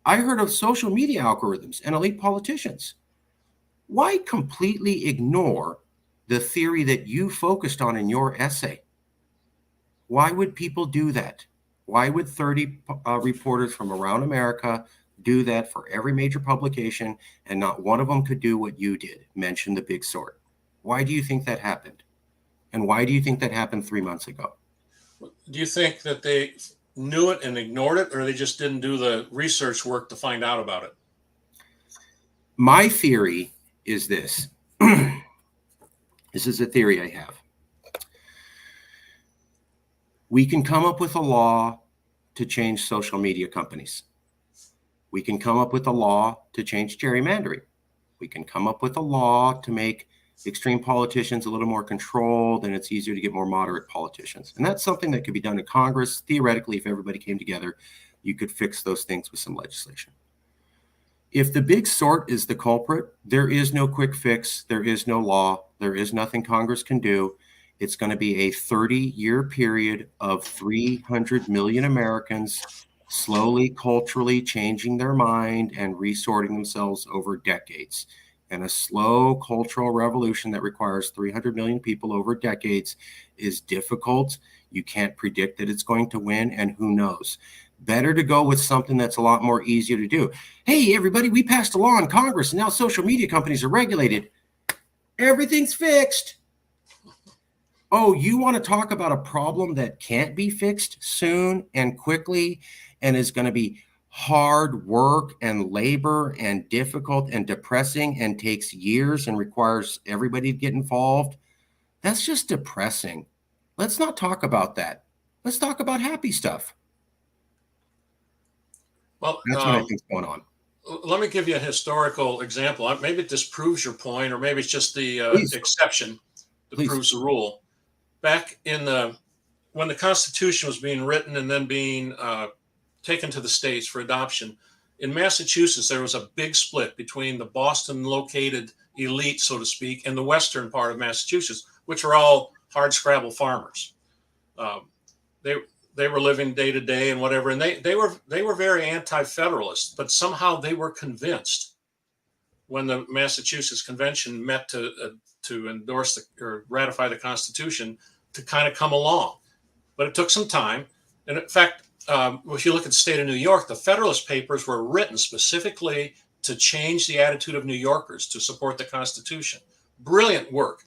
Speaker 1: I heard of social media algorithms and elite politicians. Why completely ignore the theory that you focused on in your essay? Why would people do that? Why would 30 reporters from around America do that for every major publication, and not one of them could do what you did, mention the big sort? Why do you think that happened? And why do you think that happened 3 months ago?
Speaker 2: Do you think that they knew it and ignored it, or they just didn't do the research work to find out about it?
Speaker 1: My theory is this. This is a theory I have. We can come up with a law to change social media companies. We can come up with a law to change gerrymandering. We can come up with a law to make extreme politicians a little more controlled, and it's easier to get more moderate politicians. And that's something that could be done in Congress. Theoretically, if everybody came together, you could fix those things with some legislation. If the big sort is the culprit, there is no quick fix. There is no law. There is nothing Congress can do. It's going to be a 30-year period of 300 million Americans slowly culturally changing their mind and resorting themselves over decades. And a slow cultural revolution that requires 300 million people over decades is difficult. You can't predict that it's going to win, and who knows? Better to go with something that's a lot more easier to do. Hey, everybody, we passed a law in Congress, and now social media companies are regulated. Everything's fixed. Oh, you want to talk about a problem that can't be fixed soon and quickly and is going to be hard work and labor and difficult and depressing and takes years and requires everybody to get involved? That's just depressing. Let's not talk about that. Let's talk about happy stuff.
Speaker 2: Well,
Speaker 1: that's what I think's going on.
Speaker 2: Let me give you a historical example. Maybe it disproves your point, or maybe it's just the exception that proves the rule. Back in when the Constitution was being written and then being taken to the states for adoption, in Massachusetts, there was a big split between the Boston-located elite, so to speak, and the western part of Massachusetts, which are all hardscrabble farmers. They were living day to day and whatever, and they were very anti-federalist, but somehow they were convinced when the Massachusetts Convention met to endorse or ratify the Constitution to kind of come along. But it took some time. And in fact, if you look at the state of New York, the Federalist Papers were written specifically to change the attitude of New Yorkers to support the Constitution. Brilliant work.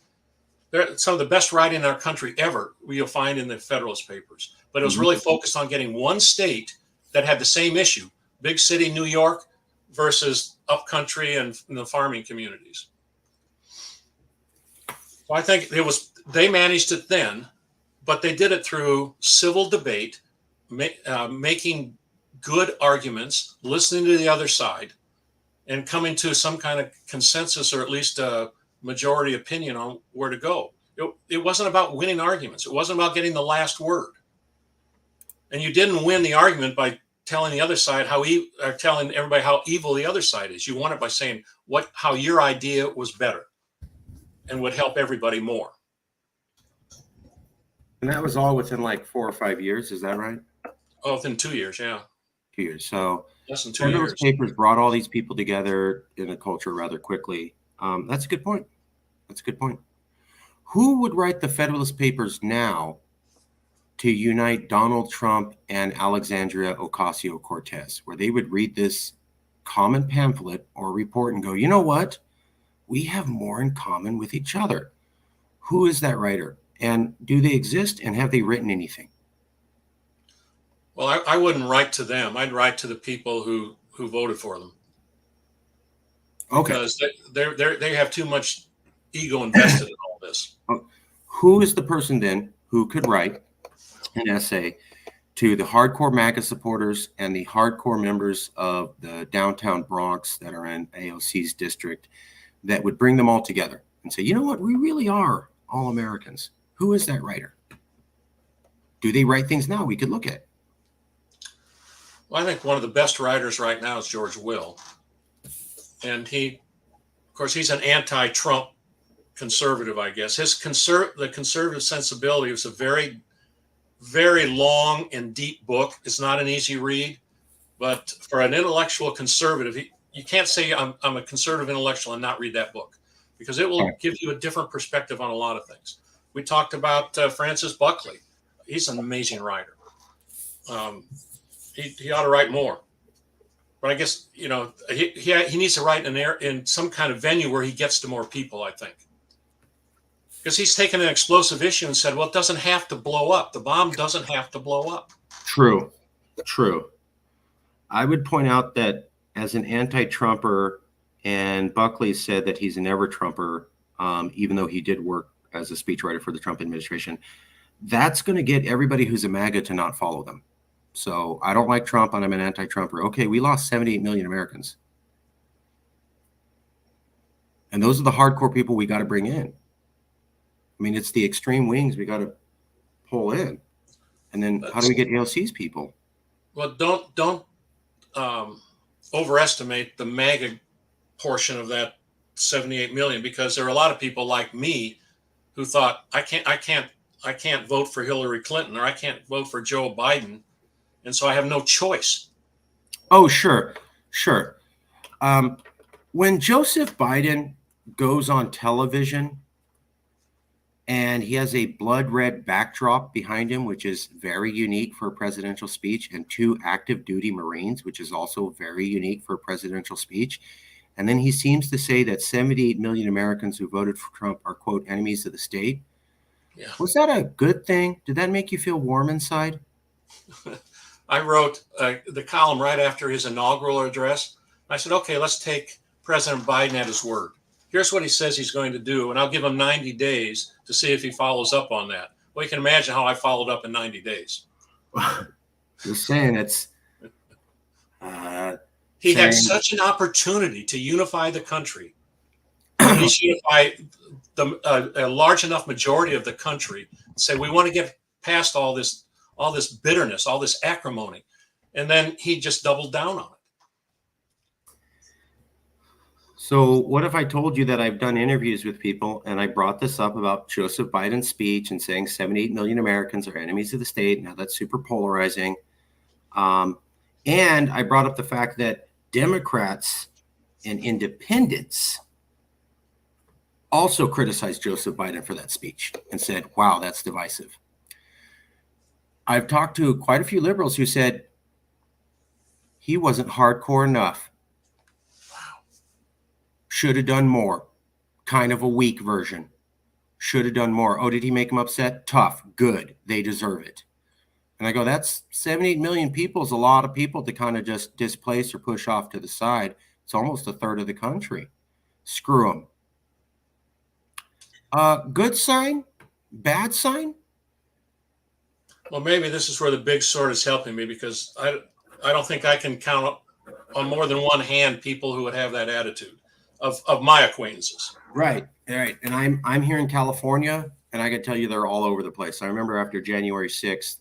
Speaker 2: They're some of the best writing in our country ever you'll find in the Federalist Papers. But it was really focused on getting one state that had the same issue, big city New York versus upcountry and the farming communities. So I think they managed it then, but they did it through civil debate, making good arguments, listening to the other side, and coming to some kind of consensus or at least a majority opinion on where to go. It wasn't about winning arguments. It wasn't about getting the last word. And you didn't win the argument by telling the other side telling everybody how evil the other side is. You won it by saying how your idea was better and would help everybody more.
Speaker 1: And that was all within like 4 or 5 years. Is that right?
Speaker 2: Oh, within 2 years, yeah.
Speaker 1: 2 years. So
Speaker 2: less than 2 years.
Speaker 1: Papers brought all these people together in a culture rather quickly. That's a good point. That's a good point. Who would write the Federalist Papers now to unite Donald Trump and Alexandria Ocasio-Cortez, where they would read this common pamphlet or report and go, you know what? We have more in common with each other. Who is that writer? And do they exist? And have they written anything?
Speaker 2: Well, I wouldn't write to them. I'd write to the people who voted for them.
Speaker 1: Okay.
Speaker 2: Because they have too much ego invested in all this.
Speaker 1: Who is the person then who could write an essay to the hardcore MAGA supporters and the hardcore members of the downtown Bronx that are in AOC's district that would bring them all together and say, you know what, we really are all Americans? Who is that writer? Do they write things now we could look at?
Speaker 2: Well, I think one of the best writers right now is George Will. And of course, he's an anti-Trump conservative, I guess. The conservative sensibility was a very, very long and deep book. It's not an easy read, but for an intellectual conservative, you can't say I'm a conservative intellectual and not read that book, because it will give you a different perspective on a lot of things. We talked about Francis Buckley. He's an amazing writer. He ought to write more. But I guess, he needs to write in some kind of venue where he gets to more people, I think. Because he's taken an explosive issue and said, well, it doesn't have to blow up. The bomb doesn't have to blow up.
Speaker 1: True. I would point out that as an anti-Trumper, and Buckley said that he's an ever-Trumper, even though he did work as a speechwriter for the Trump administration, that's going to get everybody who's a MAGA to not follow them. So I don't like Trump and I'm an anti-Trumper. Okay, we lost 78 million Americans. And those are the hardcore people we got to bring in. I mean, it's the extreme wings we got to pull in. And then how do we get AOC's people?
Speaker 2: Well, don't overestimate the MAGA portion of that 78 million, because there are a lot of people like me who thought I can't vote for Hillary Clinton, or I can't vote for Joe Biden, and so I have no choice.
Speaker 1: Oh, sure. When Joseph Biden goes on television and he has a blood red backdrop behind him, which is very unique for a presidential speech, and 2 active duty Marines, which is also very unique for a presidential speech. And then he seems to say that 78 million Americans who voted for Trump are, quote, enemies of the state.
Speaker 2: Yeah.
Speaker 1: Was that a good thing? Did that make you feel warm inside?
Speaker 2: I wrote the column right after his inaugural address. I said, okay, let's take President Biden at his word. Here's what he says he's going to do, and I'll give him 90 days to see if he follows up on that. Well, you can imagine how I followed up in 90 days.
Speaker 1: Just saying, it's...
Speaker 2: He had such an opportunity to unify the country, at least unify a large enough majority of the country, say we want to get past all this bitterness, all this acrimony, and then he just doubled down on it.
Speaker 1: So what if I told you that I've done interviews with people and I brought this up about Joseph Biden's speech and saying 78 million Americans are enemies of the state? Now that's super polarizing. And I brought up the fact that Democrats and independents also criticized Joseph Biden for that speech and said, wow, that's divisive. I've talked to quite a few liberals who said he wasn't hardcore enough.
Speaker 2: Wow.
Speaker 1: Should have done more. Kind of a weak version. Should have done more. Oh, did he make them upset? Tough. Good. They deserve it. And I go, that's 78 million people is a lot of people to kind of just displace or push off to the side. It's almost a third of the country. Screw them. Good sign? Bad sign?
Speaker 2: Well, maybe this is where the big sword is helping me, because I don't think I can count on more than one hand people who would have that attitude of my acquaintances.
Speaker 1: Right. Right. And I'm here in California, and I can tell you they're all over the place. I remember after January 6th,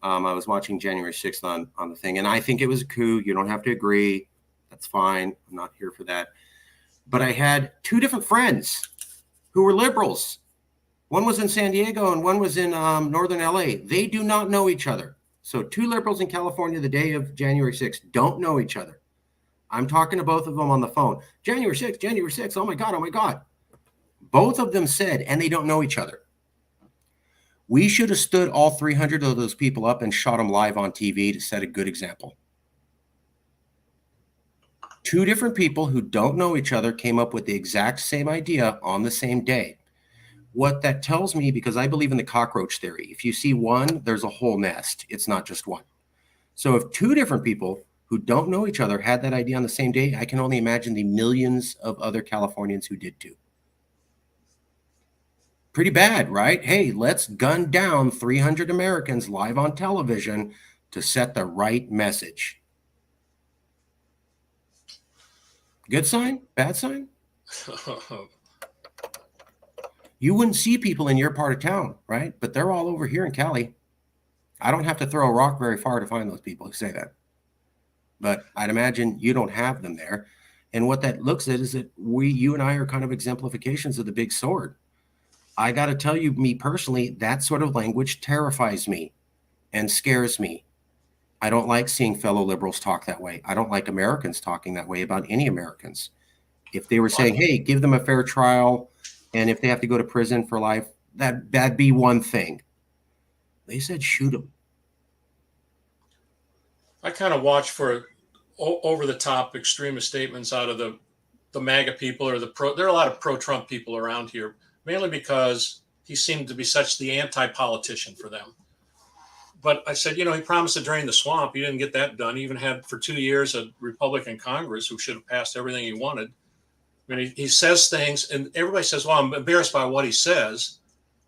Speaker 1: I was watching January 6th on the thing, and I think it was a coup. You don't have to agree. That's fine. I'm not here for that. But I had two different friends who were liberals. One was in San Diego and one was in northern LA. They do not know each other. So two liberals in California the day of January 6th don't know each other. I'm talking to both of them on the phone. January 6th, January 6th. Oh my God, oh my God. Both of them said, and they don't know each other. We should have stood all 300 of those people up and shot them live on TV to set a good example. Two different people who don't know each other came up with the exact same idea on the same day. What that tells me, because I believe in the cockroach theory, if you see one, there's a whole nest. It's not just one. So if two different people who don't know each other had that idea on the same day, I can only imagine the millions of other Californians who did too. Pretty bad, right? Hey, let's gun down 300 Americans live on television to set the right message. Good sign? Bad sign? You wouldn't see people in your part of town, right? But they're all over here in Cali. I don't have to throw a rock very far to find those people who say that. But I'd imagine you don't have them there. And what that looks at is that you and I are kind of exemplifications of the big sword. I got to tell you, me personally, that sort of language terrifies me and scares me. I don't like seeing fellow liberals talk that way. I don't like Americans talking that way about any Americans. If they were saying, hey, give them a fair trial, and if they have to go to prison for life, that'd be one thing. They said shoot them.
Speaker 2: I kind of watch for over the top extremist statements out of the MAGA people, or there are a lot of pro-Trump people around here, mainly because he seemed to be such the anti-politician for them. But I said, he promised to drain the swamp. He didn't get that done. He even had for 2 years a Republican Congress who should have passed everything he wanted. I mean, he says things, and everybody says, well, I'm embarrassed by what he says,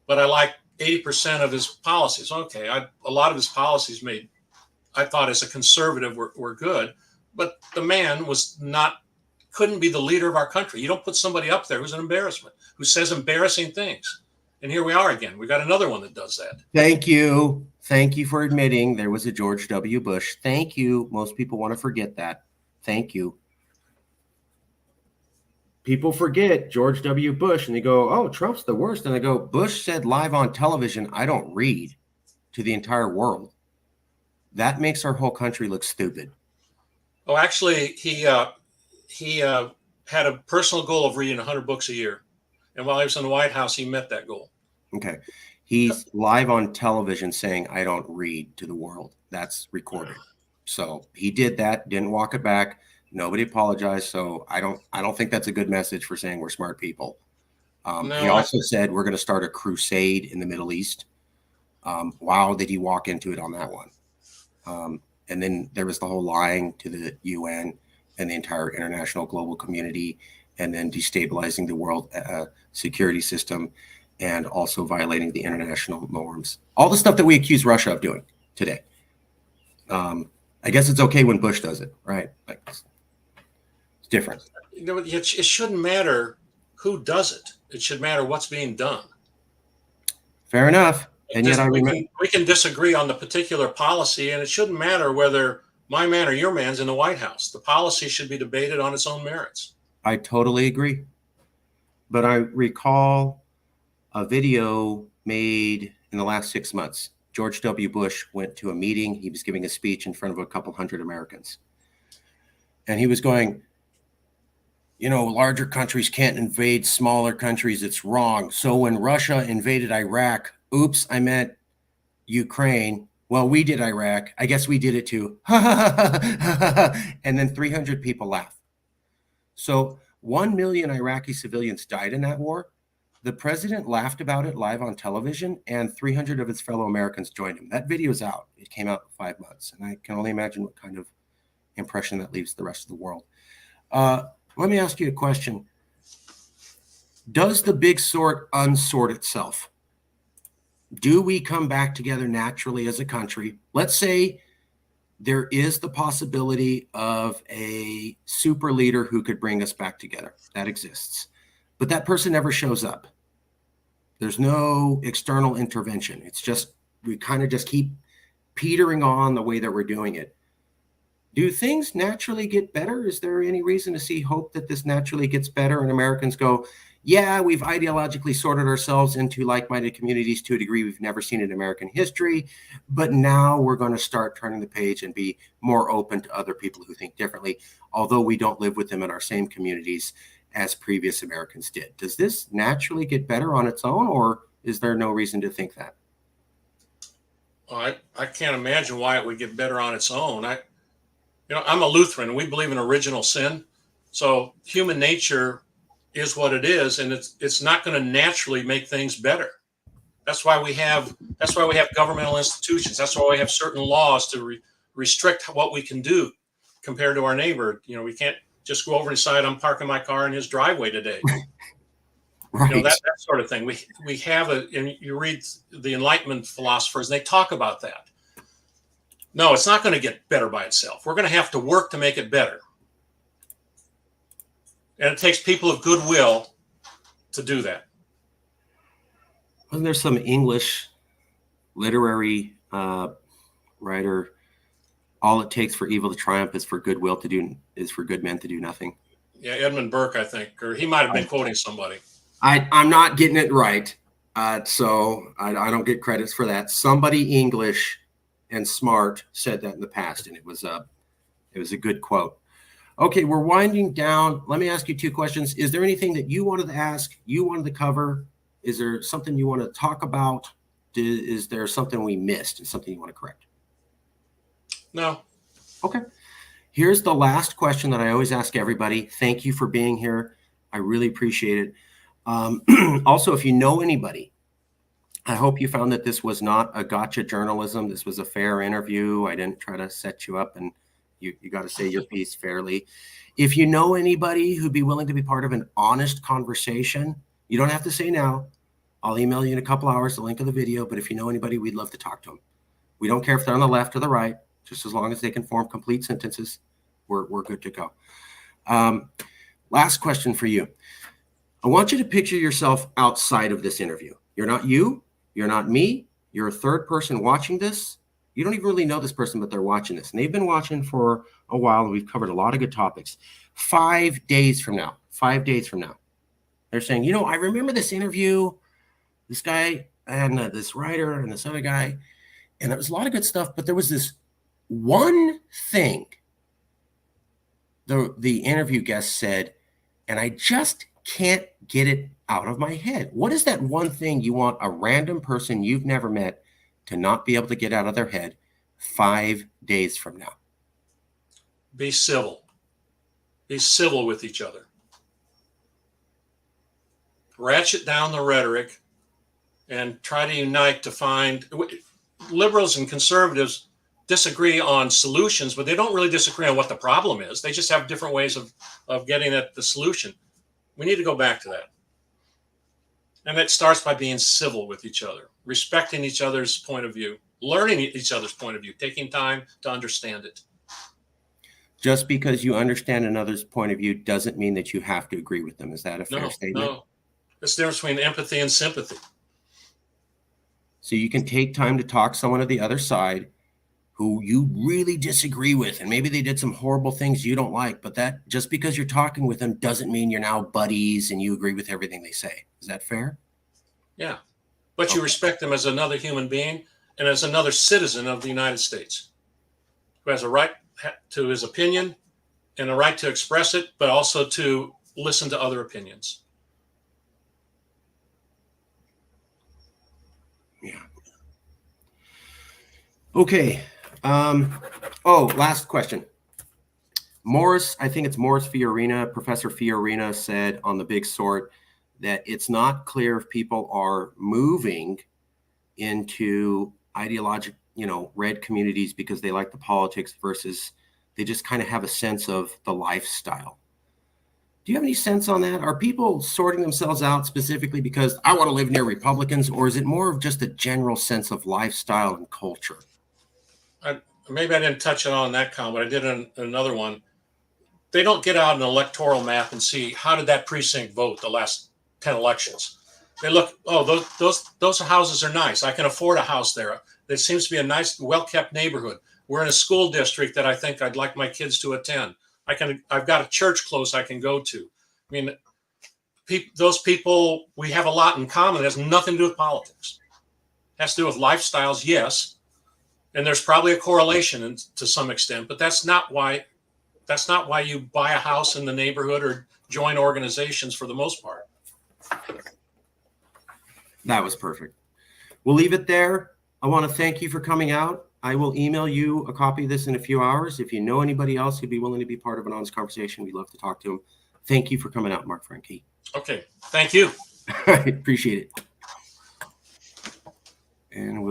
Speaker 2: but I like 80% of his policies. Okay, a lot of his policies I thought as a conservative were good, but the man couldn't be the leader of our country. You don't put somebody up there who's an embarrassment, who says embarrassing things. And here we are again. We got another one that does that.
Speaker 1: Thank you. Thank you for admitting there was a George W. Bush. Thank you. Most people want to forget that. Thank you. People forget George W. Bush and they go, oh, Trump's the worst. And I go, Bush said live on television, I don't read, to the entire world. That makes our whole country look stupid.
Speaker 2: Oh, actually, he had a personal goal of reading 100 books a year. And while he was in the White House, he met that goal.
Speaker 1: Okay. He's live on television saying, I don't read, to the world. That's recorded. So he did that, didn't walk it back. Nobody apologized. So I don't think that's a good message for saying we're smart people. He also said we're going to start a crusade in the Middle East. Wow, did he walk into it on that one? And then there was the whole lying to the UN and the entire international global community, and then destabilizing the world security system, and also violating the international norms. All the stuff that we accuse Russia of doing today. I guess it's okay when Bush does it, right? Like, it's different.
Speaker 2: It shouldn't matter who does it. It should matter what's being done.
Speaker 1: Fair enough. And yet
Speaker 2: we can disagree on the particular policy, and it shouldn't matter whether my man or your man's in the White House. The policy should be debated on its own merits.
Speaker 1: I totally agree. But I recall a video made in the last 6 months. George W. Bush went to a meeting. He was giving a speech in front of a couple hundred Americans. And he was going, larger countries can't invade smaller countries. It's wrong. So when Russia invaded Iraq, oops, I meant Ukraine. Well, we did Iraq. I guess we did it too. And then 300 people laugh. So 1 million Iraqi civilians died in that war. The president laughed about it live on television, and 300 of his fellow Americans joined him. That video's out. It came out in 5 months, and I can only imagine what kind of impression that leaves the rest of the world. Let me ask you a question. Does the big sort unsort itself? Do we come back together naturally as a country? Let's say there is the possibility of a super leader who could bring us back together. That exists. But that person never shows up. There's no external intervention. It's just, we kind of just keep petering on the way that we're doing it. Do things naturally get better? Is there any reason to see hope that this naturally gets better and Americans go, yeah, we've ideologically sorted ourselves into like-minded communities to a degree we've never seen in American history, but now we're going to start turning the page and be more open to other people who think differently, although we don't live with them in our same communities as previous Americans did. Does this naturally get better on its own, or is there no reason to think that?
Speaker 2: Well, I can't imagine why it would get better on its own. I'm a Lutheran, and we believe in original sin. So human nature is what it is, and it's not going to naturally make things better. That's why we have governmental institutions. That's why we have certain laws to restrict what we can do compared to our neighbor. We can't just go over and decide I'm parking my car in his driveway today.
Speaker 1: Right.
Speaker 2: That sort of thing. We have and you read the Enlightenment philosophers, and they talk about that. No, it's not going to get better by itself. We're going to have to work to make it better. And it takes people of goodwill to do that.
Speaker 1: Wasn't there some English literary writer? All it takes for evil to triumph is for good men to do nothing.
Speaker 2: Yeah, Edmund Burke, I think, or he might have been quoting somebody.
Speaker 1: I'm not getting it right, so I don't get credits for that. Somebody English and smart said that in the past, and it was a good quote. Okay, we're winding down. Let me ask you two questions. Is there anything that you wanted to ask, you wanted to cover? Is there something you want to talk about? Is there something we missed? Is something you want to correct?
Speaker 2: No.
Speaker 1: Okay. Here's the last question that I always ask everybody. Thank you for being here. I really appreciate it. Also, if you know anybody, I hope you found that this was not a gotcha journalism. This was a fair interview. I didn't try to set you up, and you got to say your piece fairly. If you know anybody who'd be willing to be part of an honest conversation, you don't have to say now. I'll email you in a couple hours the link of the video, but if you know anybody, we'd love to talk to them. We don't care if they're on the left or the right, just as long as they can form complete sentences, we're good to go. Last question for you. I want you to picture yourself outside of this interview. You're not you, you're not me, you're a third person watching this. You don't even really know this person, but they're watching this. And they've been watching for a while, and we've covered a lot of good topics. 5 days from now, they're saying, I remember this interview, this guy and this writer and this other guy, and it was a lot of good stuff, but there was this one thing the interview guest said, and I just can't get it out of my head. What is that one thing you want a random person you've never met to not be able to get out of their head 5 days from now?
Speaker 2: Be civil. Be civil with each other. Ratchet down the rhetoric and try to unite to find. Liberals and conservatives disagree on solutions, but they don't really disagree on what the problem is. They just have different ways of getting at the solution. We need to go back to that. And it starts by being civil with each other, respecting each other's point of view, learning each other's point of view, taking time to understand it.
Speaker 1: Just because you understand another's point of view doesn't mean that you have to agree with them. Is that a fair statement?
Speaker 2: No. There's the difference between empathy and sympathy.
Speaker 1: So you can take time to talk to someone on the other side who you really disagree with, and maybe they did some horrible things you don't like, but that just because you're talking with them doesn't mean you're now buddies and you agree with everything they say. Is that fair?
Speaker 2: Yeah. But you respect them as another human being and as another citizen of the United States who has a right to his opinion and a right to express it, but also to listen to other opinions.
Speaker 1: Yeah. Okay. Last question. Morris, I think it's Morris Fiorina, Professor Fiorina said on The Big Sort that it's not clear if people are moving into ideologic, red communities because they like the politics versus they just kind of have a sense of the lifestyle. Do you have any sense on that? Are people sorting themselves out specifically because I want to live near Republicans, or is it more of just a general sense of lifestyle and culture?
Speaker 2: Maybe I didn't touch on that comment, but I did in another one. They don't get out an electoral map and see how did that precinct vote the last 10 elections. They look, oh, those houses are nice. I can afford a house there. There seems to be a nice, well-kept neighborhood. We're in a school district that I think I'd like my kids to attend. I've got a church close I can go to. I mean, those people, we have a lot in common. It has nothing to do with politics. It has to do with lifestyles, yes, and there's probably a correlation to some extent, but that's not why you buy a house in the neighborhood or join organizations for the most part.
Speaker 1: That was perfect. We'll leave it there. I want to thank you for coming out. I will email you a copy of this in a few hours. If you know anybody else who'd be willing to be part of an honest conversation, we'd love to talk to them. Thank you for coming out, Mark Franke.
Speaker 2: Okay. Thank you.
Speaker 1: I appreciate it. And we'll